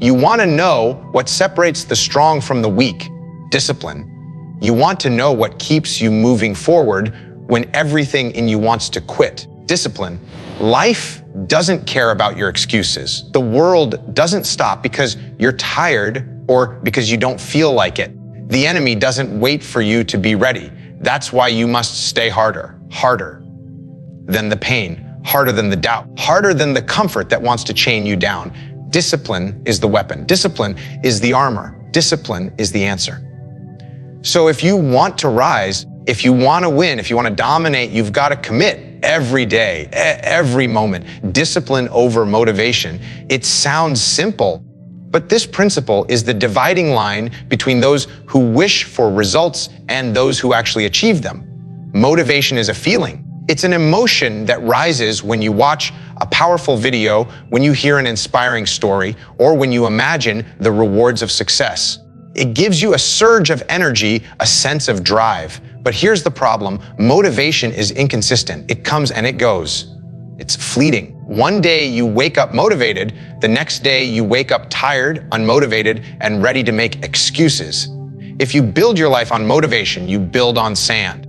You want to know what separates the strong from the weak, discipline. You want to know what keeps you moving forward when everything in you wants to quit, discipline. Life doesn't care about your excuses. The world doesn't stop because you're tired or because you don't feel like it. The enemy doesn't wait for you to be ready. That's why you must stay harder than the pain, harder than the doubt, harder than the comfort that wants to chain you down. Discipline is the weapon. Discipline is the armor. Discipline is the answer. So if you want to rise, if you want to win, if you want to dominate, you've got to commit every day, every moment. Discipline over motivation. It sounds simple, but this principle is the dividing line between those who wish for results and those who actually achieve them. Motivation is a feeling. It's an emotion that rises when you watch a powerful video, when you hear an inspiring story, or when you imagine the rewards of success. It gives you a surge of energy, a sense of drive. But here's the problem. Motivation is inconsistent. It comes and it goes. It's fleeting. One day you wake up motivated, the next day you wake up tired, unmotivated, and ready to make excuses. If you build your life on motivation, you build on sand.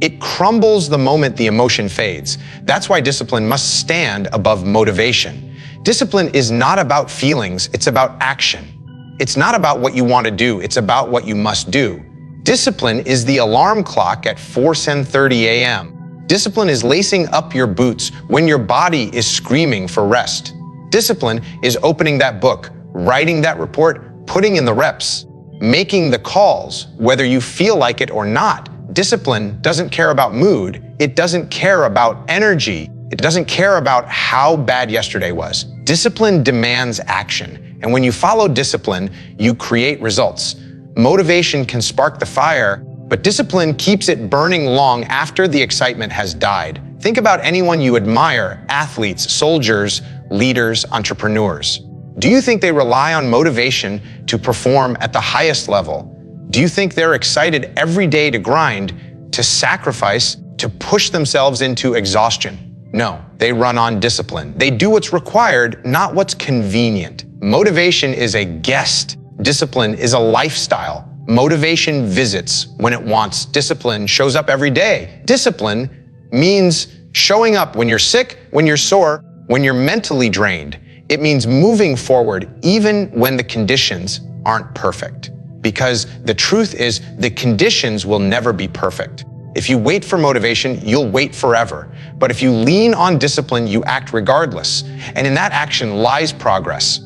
It crumbles the moment the emotion fades. That's why discipline must stand above motivation. Discipline is not about feelings, it's about action. It's not about what you want to do, it's about what you must do. Discipline is the alarm clock at 4:30 a.m. Discipline is lacing up your boots when your body is screaming for rest. Discipline is opening that book, writing that report, putting in the reps, making the calls, whether you feel like it or not. Discipline doesn't care about mood. It doesn't care about energy. It doesn't care about how bad yesterday was. Discipline demands action. And when you follow discipline, you create results. Motivation can spark the fire, but discipline keeps it burning long after the excitement has died. Think about anyone you admire, athletes, soldiers, leaders, entrepreneurs. Do you think they rely on motivation to perform at the highest level? Do you think they're excited every day to grind, to sacrifice, to push themselves into exhaustion? No, they run on discipline. They do what's required, not what's convenient. Motivation is a guest. Discipline is a lifestyle. Motivation visits when it wants. Discipline shows up every day. Discipline means showing up when you're sick, when you're sore, when you're mentally drained. It means moving forward even when the conditions aren't perfect. Because the truth is, the conditions will never be perfect. If you wait for motivation, you'll wait forever. But if you lean on discipline, you act regardless. And in that action lies progress.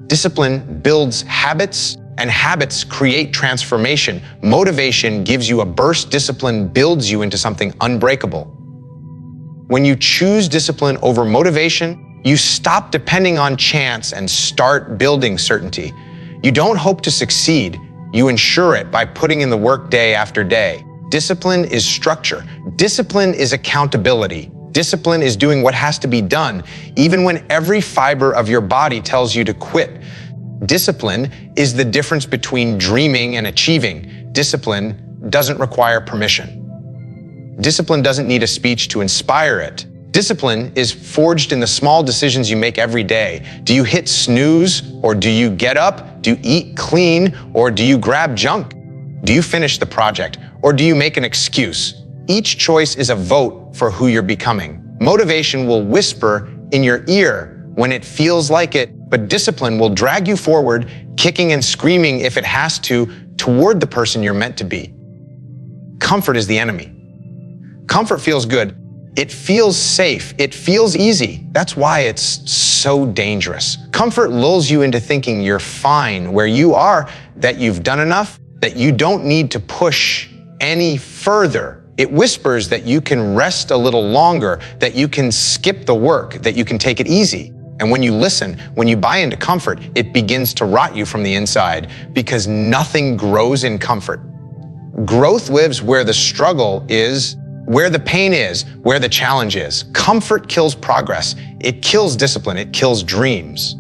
Discipline builds habits, and habits create transformation. Motivation gives you a burst. Discipline builds you into something unbreakable. When you choose discipline over motivation, you stop depending on chance and start building certainty. You don't hope to succeed. You ensure it by putting in the work day after day. Discipline is structure. Discipline is accountability. Discipline is doing what has to be done, even when every fiber of your body tells you to quit. Discipline is the difference between dreaming and achieving. Discipline doesn't require permission. Discipline doesn't need a speech to inspire it. Discipline is forged in the small decisions you make every day. Do you hit snooze, or do you get up? Do you eat clean, or do you grab junk? Do you finish the project, or do you make an excuse? Each choice is a vote for who you're becoming. Motivation will whisper in your ear when it feels like it, but discipline will drag you forward, kicking and screaming if it has to, toward the person you're meant to be. Comfort is the enemy. Comfort feels good. It feels safe. It feels easy. That's why it's so dangerous. Comfort lulls you into thinking you're fine where you are, that you've done enough, that you don't need to push any further. It whispers that you can rest a little longer, that you can skip the work, that you can take it easy. And when you listen, when you buy into comfort, it begins to rot you from the inside, because nothing grows in comfort. Growth lives where the struggle is, where the pain is, where the challenge is. Comfort kills progress. It kills discipline. It kills dreams.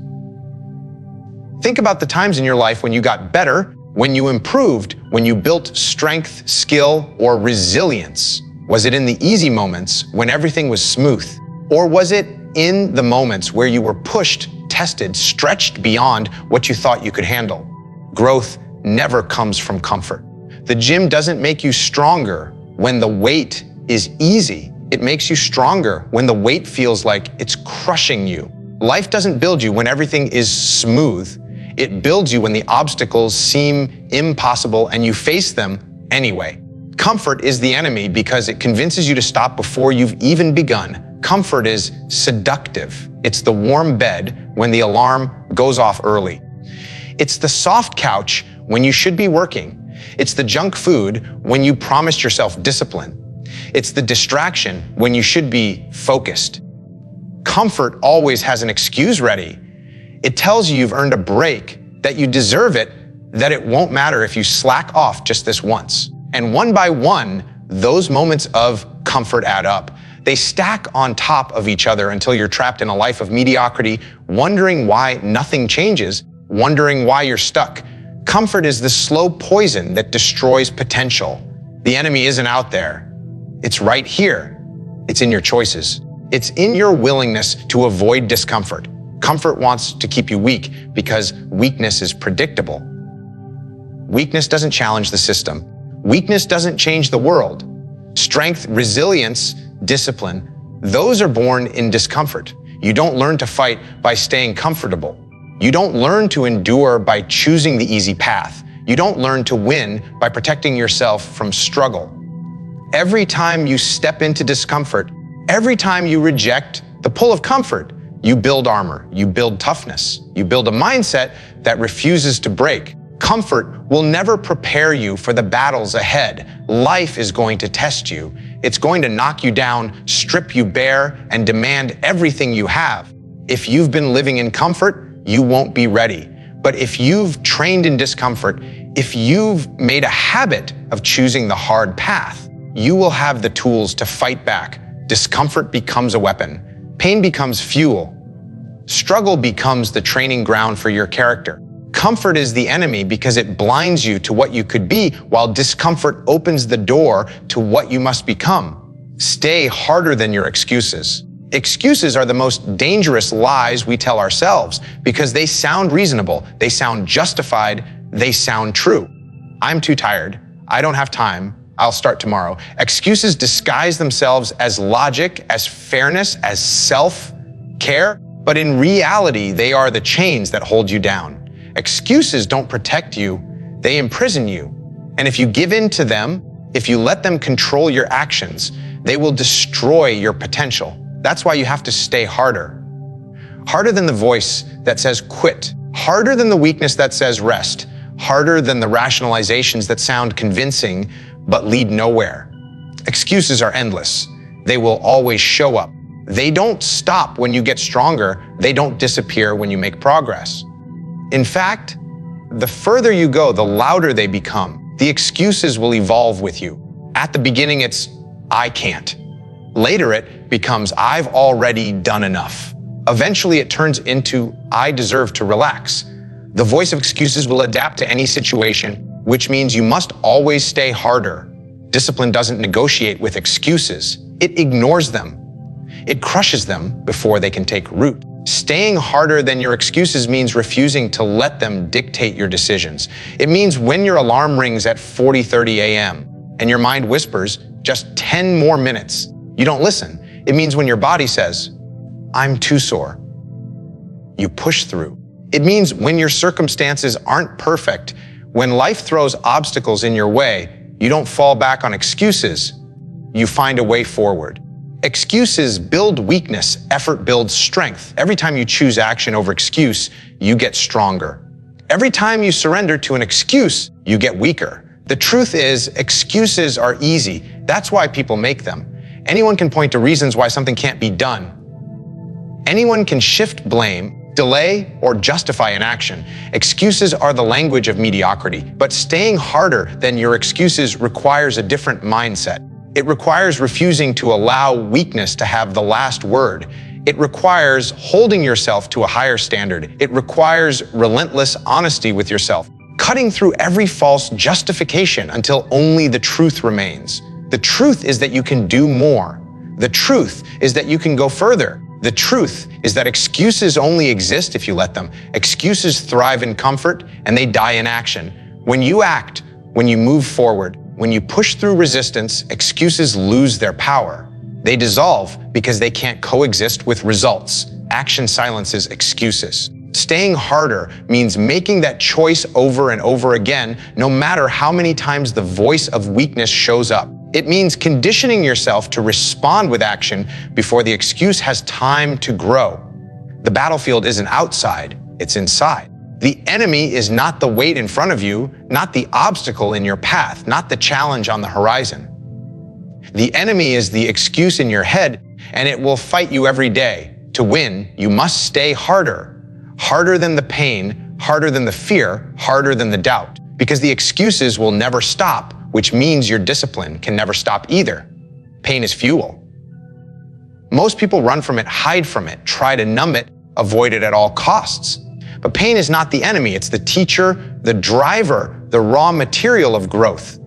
Think about the times in your life when you got better, when you improved, when you built strength, skill, or resilience. Was it in the easy moments when everything was smooth? Or was it in the moments where you were pushed tested, stretched beyond what you thought you could handle. Growth never comes from comfort. The gym doesn't make you stronger when the weight is easy. It makes you stronger when the weight feels like it's crushing you. Life doesn't build you when everything is smooth. It builds you when the obstacles seem impossible and you face them anyway. Comfort is the enemy because it convinces you to stop before you've even begun. Comfort is seductive. It's the warm bed when the alarm goes off early. It's the soft couch when you should be working. It's the junk food when you promised yourself discipline. It's the distraction when you should be focused. Comfort always has an excuse ready. It tells you you've earned a break, that you deserve it, that it won't matter if you slack off just this once. And one by one, those moments of comfort add up. They stack on top of each other until you're trapped in a life of mediocrity, wondering why nothing changes, wondering why you're stuck. Comfort is the slow poison that destroys potential. The enemy isn't out there. It's right here. It's in your choices. It's in your willingness to avoid discomfort. Comfort wants to keep you weak because weakness is predictable. Weakness doesn't challenge the system. Weakness doesn't change the world. Strength, resilience, discipline, those are born in discomfort. You don't learn to fight by staying comfortable. You don't learn to endure by choosing the easy path. You don't learn to win by protecting yourself from struggle. Every time you step into discomfort, every time you reject the pull of comfort, you build armor, you build toughness, you build a mindset that refuses to break. Comfort will never prepare you for the battles ahead. Life is going to test you. It's going to knock you down, strip you bare, and demand everything you have. If you've been living in comfort, you won't be ready. But if you've trained in discomfort, if you've made a habit of choosing the hard path, you will have the tools to fight back. Discomfort becomes a weapon. Pain becomes fuel. Struggle becomes the training ground for your character. Comfort is the enemy because it blinds you to what you could be, while discomfort opens the door to what you must become. Stay harder than your excuses. Excuses are the most dangerous lies we tell ourselves because they sound reasonable, they sound justified, they sound true. I'm too tired. I don't have time. I'll start tomorrow. Excuses disguise themselves as logic, as fairness, as self-care, but in reality, they are the chains that hold you down. Excuses don't protect you, they imprison you. And if you give in to them, if you let them control your actions, they will destroy your potential. That's why you have to stay harder. Harder than the voice that says quit. Harder than the weakness that says rest. Harder than the rationalizations that sound convincing but lead nowhere. Excuses are endless. They will always show up. They don't stop when you get stronger. They don't disappear when you make progress. In fact, the further you go, the louder they become. The excuses will evolve with you. At the beginning, it's, I can't. Later, it becomes, I've already done enough. Eventually, it turns into, I deserve to relax. The voice of excuses will adapt to any situation, which means you must always stay harder. Discipline doesn't negotiate with excuses. It ignores them. It crushes them before they can take root. Staying harder than your excuses means refusing to let them dictate your decisions. It means when your alarm rings at 40:30 a.m. and your mind whispers, just 10 more minutes, you don't listen. It means when your body says, I'm too sore, you push through. It means when your circumstances aren't perfect, when life throws obstacles in your way, you don't fall back on excuses, you find a way forward. Excuses build weakness, effort builds strength. Every time you choose action over excuse, you get stronger. Every time you surrender to an excuse, you get weaker. The truth is, excuses are easy. That's why people make them. Anyone can point to reasons why something can't be done. Anyone can shift blame, delay, or justify an action. Excuses are the language of mediocrity, but staying harder than your excuses requires a different mindset. It requires refusing to allow weakness to have the last word. It requires holding yourself to a higher standard. It requires relentless honesty with yourself, cutting through every false justification until only the truth remains. The truth is that you can do more. The truth is that you can go further. The truth is that excuses only exist if you let them. Excuses thrive in comfort and they die in action. When you act, when you move forward, when you push through resistance, excuses lose their power. They dissolve because they can't coexist with results. Action silences excuses. Staying harder means making that choice over and over again, no matter how many times the voice of weakness shows up. It means conditioning yourself to respond with action before the excuse has time to grow. The battlefield isn't outside, it's inside. The enemy is not the weight in front of you, not the obstacle in your path, not the challenge on the horizon. The enemy is the excuse in your head, and it will fight you every day. To win, you must stay harder. Harder than the pain, harder than the fear, harder than the doubt. Because the excuses will never stop, which means your discipline can never stop either. Pain is fuel. Most people run from it, hide from it, try to numb it, avoid it at all costs. But pain is not the enemy, it's the teacher, the driver, the raw material of growth.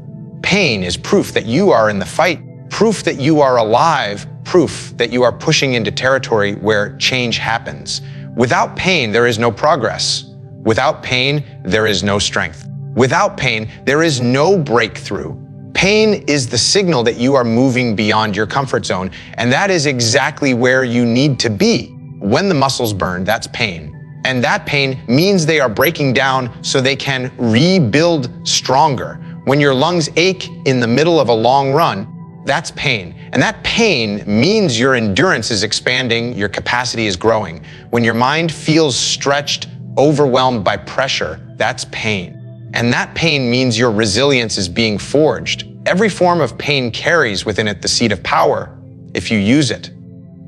Pain is proof that you are in the fight, proof that you are alive, proof that you are pushing into territory where change happens. Without pain, there is no progress. Without pain, there is no strength. Without pain, there is no breakthrough. Pain is the signal that you are moving beyond your comfort zone, and that is exactly where you need to be. When the muscles burn, that's pain. And that pain means they are breaking down so they can rebuild stronger. When your lungs ache in the middle of a long run, that's pain. And that pain means your endurance is expanding, your capacity is growing. When your mind feels stretched, overwhelmed by pressure, that's pain. And that pain means your resilience is being forged. Every form of pain carries within it the seed of power if you use it.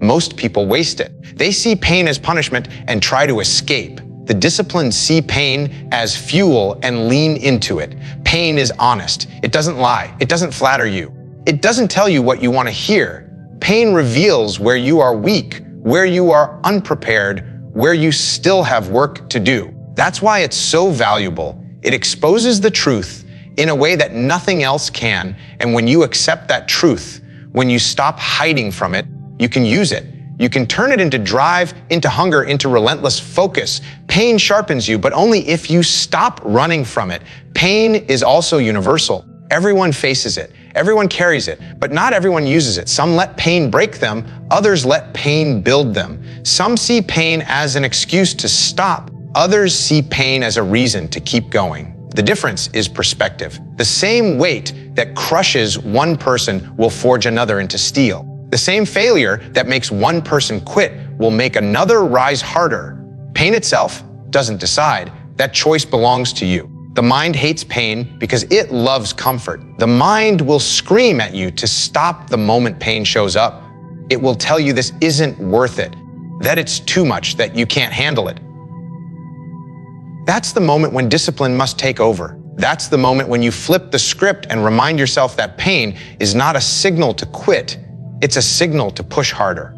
Most people waste it. They see pain as punishment and try to escape. The disciplined see pain as fuel and lean into it. Pain is honest. It doesn't lie. It doesn't flatter you. It doesn't tell you what you want to hear. Pain reveals where you are weak, where you are unprepared, where you still have work to do. That's why it's so valuable. It exposes the truth in a way that nothing else can, and when you accept that truth, when you stop hiding from it, you can use it. You can turn it into drive, into hunger, into relentless focus. Pain sharpens you, but only if you stop running from it. Pain is also universal. Everyone faces it. Everyone carries it, but not everyone uses it. Some let pain break them, others let pain build them. Some see pain as an excuse to stop. Others see pain as a reason to keep going. The difference is perspective. The same weight that crushes one person will forge another into steel. The same failure that makes one person quit will make another rise harder. Pain itself doesn't decide. That choice belongs to you. The mind hates pain because it loves comfort. The mind will scream at you to stop the moment pain shows up. It will tell you this isn't worth it, that it's too much, that you can't handle it. That's the moment when discipline must take over. That's the moment when you flip the script and remind yourself that pain is not a signal to quit, it's a signal to push harder.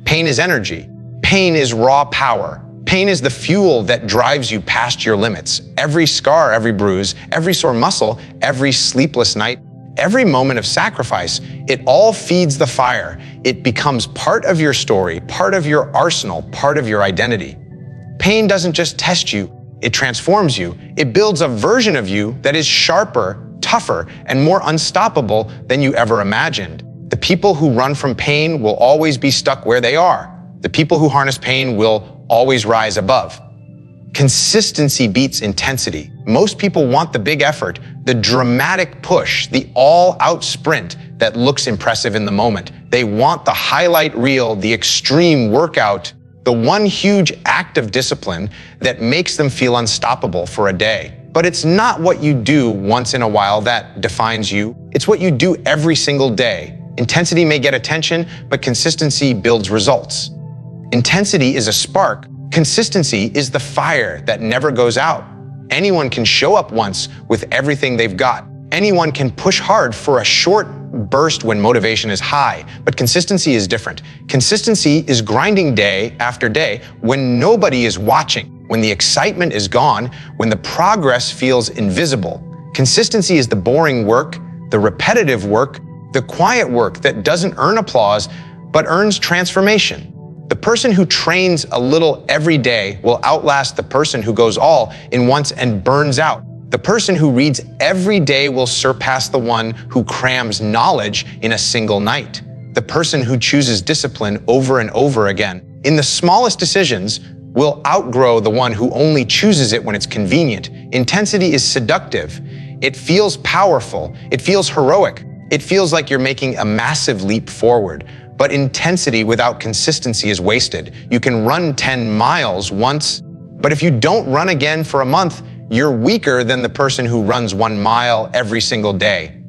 Pain is energy. Pain is raw power. Pain is the fuel that drives you past your limits. Every scar, every bruise, every sore muscle, every sleepless night, every moment of sacrifice, it all feeds the fire. It becomes part of your story, part of your arsenal, part of your identity. Pain doesn't just test you, it transforms you. It builds a version of you that is sharper, tougher, and more unstoppable than you ever imagined. The people who run from pain will always be stuck where they are. The people who harness pain will always rise above. Consistency beats intensity. Most people want the big effort, the dramatic push, the all-out sprint that looks impressive in the moment. They want the highlight reel, the extreme workout, the one huge act of discipline that makes them feel unstoppable for a day. But it's not what you do once in a while that defines you. It's what you do every single day. Intensity may get attention, but consistency builds results. Intensity is a spark. Consistency is the fire that never goes out. Anyone can show up once with everything they've got. Anyone can push hard for a short burst when motivation is high, but consistency is different. Consistency is grinding day after day when nobody is watching, when the excitement is gone, when the progress feels invisible. Consistency is the boring work, the repetitive work, the quiet work that doesn't earn applause, but earns transformation. The person who trains a little every day will outlast the person who goes all in once and burns out. The person who reads every day will surpass the one who crams knowledge in a single night. The person who chooses discipline over and over again, in the smallest decisions, will outgrow the one who only chooses it when it's convenient. Intensity is seductive. It feels powerful. It feels heroic. It feels like you're making a massive leap forward. But intensity without consistency is wasted. You can run 10 miles once, but if you don't run again for a month, you're weaker than the person who runs 1 mile every single day.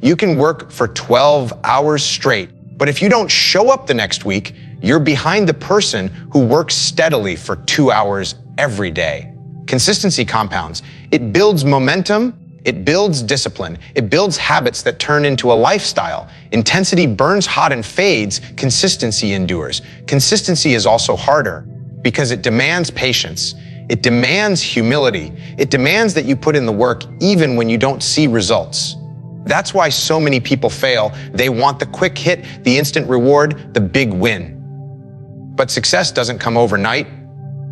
You can work for 12 hours straight, but if you don't show up the next week, you're behind the person who works steadily for 2 hours every day. Consistency compounds. It builds momentum. It builds discipline. It builds habits that turn into a lifestyle. Intensity burns hot and fades. Consistency endures. Consistency is also harder because it demands patience. It demands humility. It demands that you put in the work even when you don't see results. That's why so many people fail. They want the quick hit, the instant reward, the big win. But success doesn't come overnight.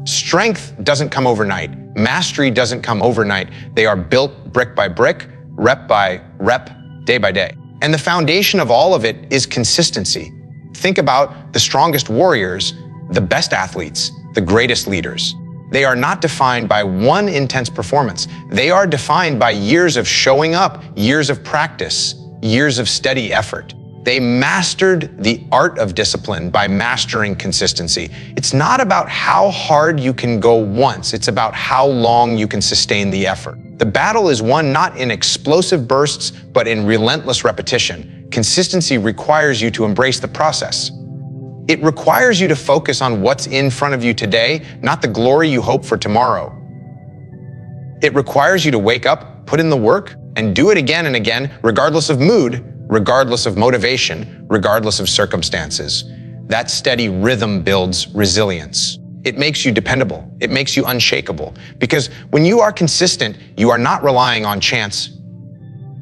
Strength doesn't come overnight. Mastery doesn't come overnight. They are built brick by brick, rep by rep, day by day. And the foundation of all of it is consistency. Think about the strongest warriors, the best athletes, the greatest leaders. They are not defined by one intense performance. They are defined by years of showing up, years of practice, years of steady effort. They mastered the art of discipline by mastering consistency. It's not about how hard you can go once, it's about how long you can sustain the effort. The battle is won not in explosive bursts, but in relentless repetition. Consistency requires you to embrace the process. It requires you to focus on what's in front of you today, not the glory you hope for tomorrow. It requires you to wake up, put in the work, and do it again and again, regardless of mood, regardless of motivation, regardless of circumstances. That steady rhythm builds resilience. It makes you dependable. It makes you unshakable. Because when you are consistent, you are not relying on chance.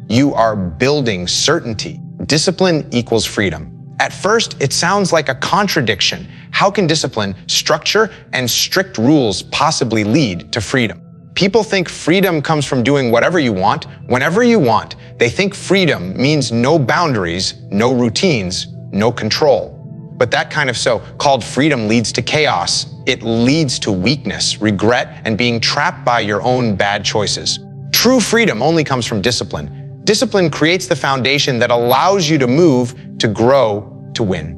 You are building certainty. Discipline equals freedom. At first, it sounds like a contradiction. How can discipline, structure, and strict rules possibly lead to freedom? People think freedom comes from doing whatever you want, whenever you want. They think freedom means no boundaries, no routines, no control. But that kind of so-called freedom leads to chaos. It leads to weakness, regret, and being trapped by your own bad choices. True freedom only comes from discipline. Discipline creates the foundation that allows you to move, to grow, to win.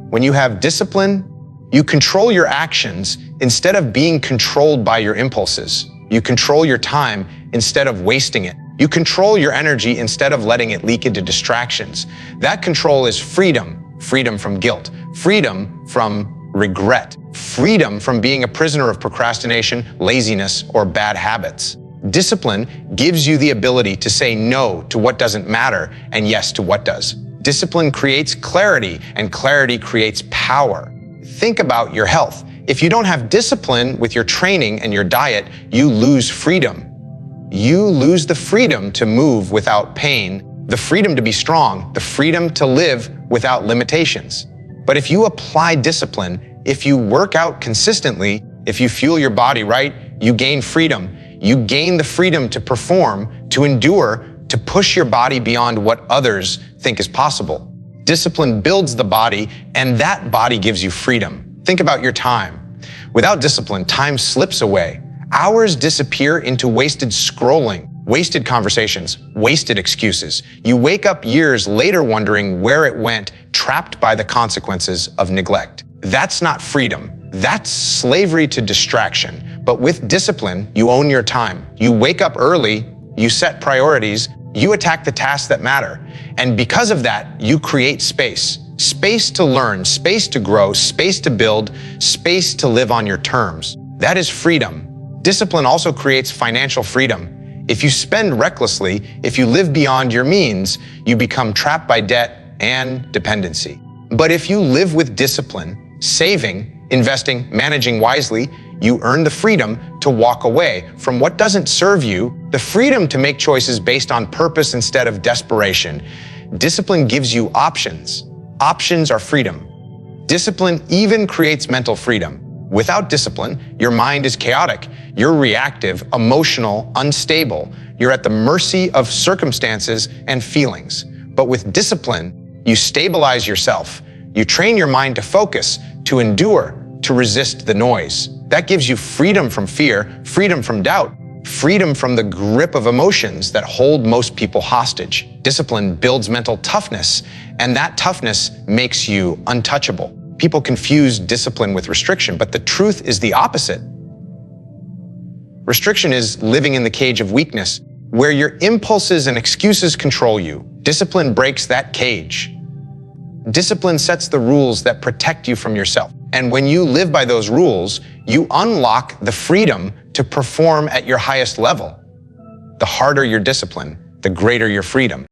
When you have discipline, you control your actions instead of being controlled by your impulses. You control your time instead of wasting it. You control your energy instead of letting it leak into distractions. That control is freedom. Freedom from guilt. Freedom from regret. Freedom from being a prisoner of procrastination, laziness, or bad habits. Discipline gives you the ability to say no to what doesn't matter and yes to what does. Discipline creates clarity, and clarity creates power. Think about your health. If you don't have discipline with your training and your diet, you lose freedom. You lose the freedom to move without pain, the freedom to be strong, the freedom to live without limitations. But if you apply discipline, if you work out consistently, if you fuel your body right, you gain freedom. You gain the freedom to perform, to endure, to push your body beyond what others think is possible. Discipline builds the body, and that body gives you freedom. Think about your time. Without discipline, time slips away. Hours disappear into wasted scrolling, wasted conversations, wasted excuses. You wake up years later wondering where it went, trapped by the consequences of neglect. That's not freedom. That's slavery to distraction. But with discipline, you own your time. You wake up early, you set priorities, you attack the tasks that matter. And because of that, you create space. Space to learn, space to grow, space to build, space to live on your terms. That is freedom. Discipline also creates financial freedom. If you spend recklessly, if you live beyond your means, you become trapped by debt and dependency. But if you live with discipline, saving, investing, managing wisely, you earn the freedom to walk away from what doesn't serve you, the freedom to make choices based on purpose instead of desperation. Discipline gives you options. Options are freedom. Discipline even creates mental freedom. Without discipline, your mind is chaotic. You're reactive, emotional, unstable. You're at the mercy of circumstances and feelings. But with discipline, you stabilize yourself. You train your mind to focus, to endure, to resist the noise. That gives you freedom from fear, freedom from doubt, freedom from the grip of emotions that hold most people hostage. Discipline builds mental toughness, and that toughness makes you untouchable. People confuse discipline with restriction, but the truth is the opposite. Restriction is living in the cage of weakness, where your impulses and excuses control you. Discipline breaks that cage. Discipline sets the rules that protect you from yourself. And when you live by those rules, you unlock the freedom to perform at your highest level. The harder your discipline, the greater your freedom.